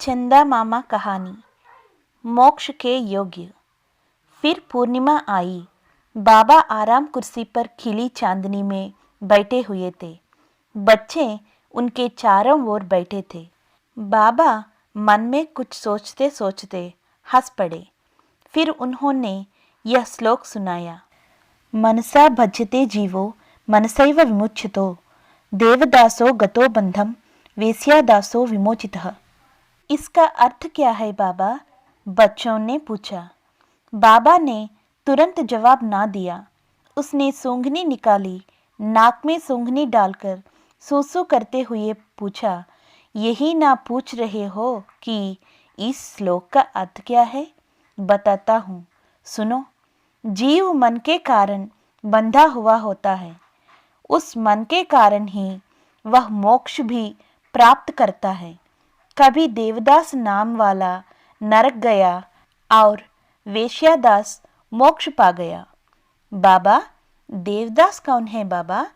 चंदा मामा कहानी। मोक्ष के योग्य। फिर पूर्णिमा आई। बाबा आराम कुर्सी पर खिली चांदनी में बैठे हुए थे। बच्चे उनके चारों ओर बैठे थे। बाबा मन में कुछ सोचते सोचते हंस पड़े। फिर उन्होंने यह श्लोक सुनाया। मनसा भजते जीवो मनसैव विमुच्यतो देवदासो गतो बंधम वेश्यादासो विमोचितः। इसका अर्थ क्या है बाबा? बच्चों ने पूछा। बाबा ने तुरंत जवाब ना दिया। उसने सूंघनी निकाली, नाक में सूंघनी डालकर सूसू करते हुए पूछा, यही ना पूछ रहे हो कि इस श्लोक का अर्थ क्या है? बताता हूँ, सुनो। जीव मन के कारण बंधा हुआ होता है। उस मन के कारण ही वह मोक्ष भी प्राप्त करता है। कभी देवदास नाम वाला नरक गया और वेश्यादास मोक्ष पा गया। बाबा, देवदास कौन है बाबा?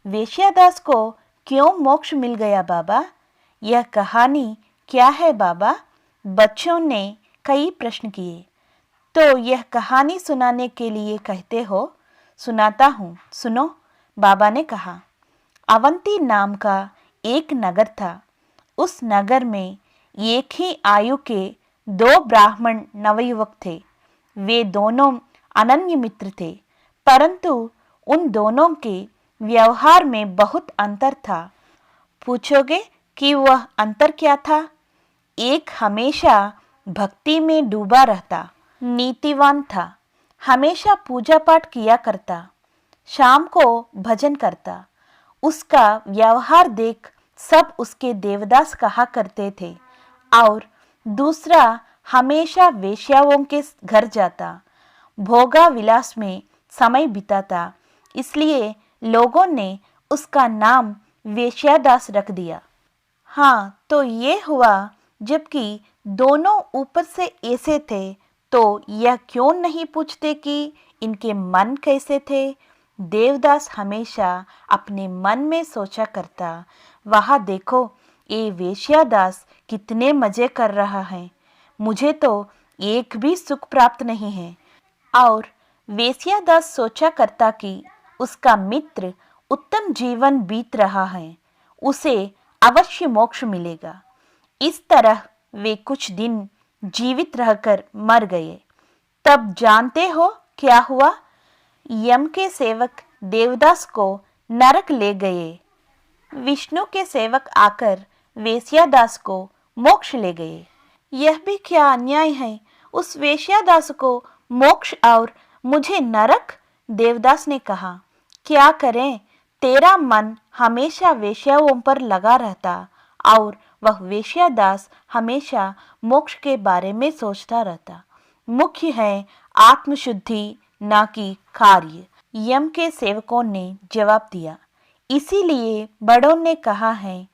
वेश्यादास को क्यों मोक्ष मिल गया बाबा? यह कहानी क्या है बाबा? बच्चों ने कई प्रश्न किए। तो यह कहानी सुनाने के लिए कहते हो? सुनाता हूँ, सुनो। बाबा ने कहा। अवंती नाम का एक नगर था। उस नगर में एक ही आयु के दो ब्राह्मण नवयुवक थे। वे दोनों अनन्य मित्र थे, परंतु उन दोनों के व्यवहार में बहुत अंतर था। पूछोगे कि वह अंतर क्या था? एक हमेशा भक्ति में डूबा रहता, नीतिवान था, हमेशा पूजा पाठ किया करता, शाम को भजन करता। उसका व्यवहार देख सब उसके देवदास कहा करते थे। और दूसरा हमेशा वेश्याओं के घर जाता, भोगा विलास में समय बिताता। इसलिए लोगों ने उसका नाम वेश्यादास रख दिया। हाँ, तो ये हुआ। जबकि दोनों ऊपर से ऐसे थे, तो यह क्यों नहीं पूछते कि इनके मन कैसे थे? देवदास हमेशा अपने मन में सोचा करता, वहाँ देखो, ये वेश्यादास कितने मजे कर रहा है, मुझे तो एक भी सुख प्राप्त नहीं है। और वेश्यादास सोचा करता कि उसका मित्र उत्तम जीवन बीत रहा है, उसे अवश्य मोक्ष मिलेगा। इस तरह वे कुछ दिन जीवित रहकर मर गए। तब जानते हो क्या हुआ? यम के सेवक देवदास को नरक ले गए। विष्णु के सेवक आकर वेश्यादास को मोक्ष ले गए। यह भी क्या अन्याय है? उस वेश्यादास को मोक्ष और मुझे नरक? देवदास ने कहा। क्या करें, तेरा मन हमेशा वेश्याओं पर लगा रहता और वह वेश्यादास हमेशा मोक्ष के बारे में सोचता रहता। मुख्य है आत्मशुद्धि, ना कि कार्य। यम के सेवकों ने जवाब दिया। इसीलिए बड़ों ने कहा है,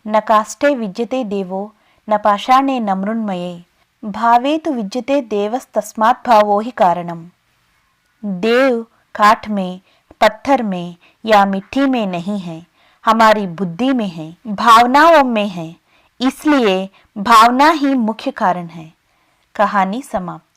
न काष्ठे विद्यते देवो न पाषाणे न मृण्मये भावे तो विद्यते देवस्तस्मात् भावो ही कारणम। देव काठ में, पत्थर में या मिट्टी में नहीं है, हमारी बुद्धि में है, भावनाओं में है। इसलिए भावना ही मुख्य कारण है। कहानी समाप्त।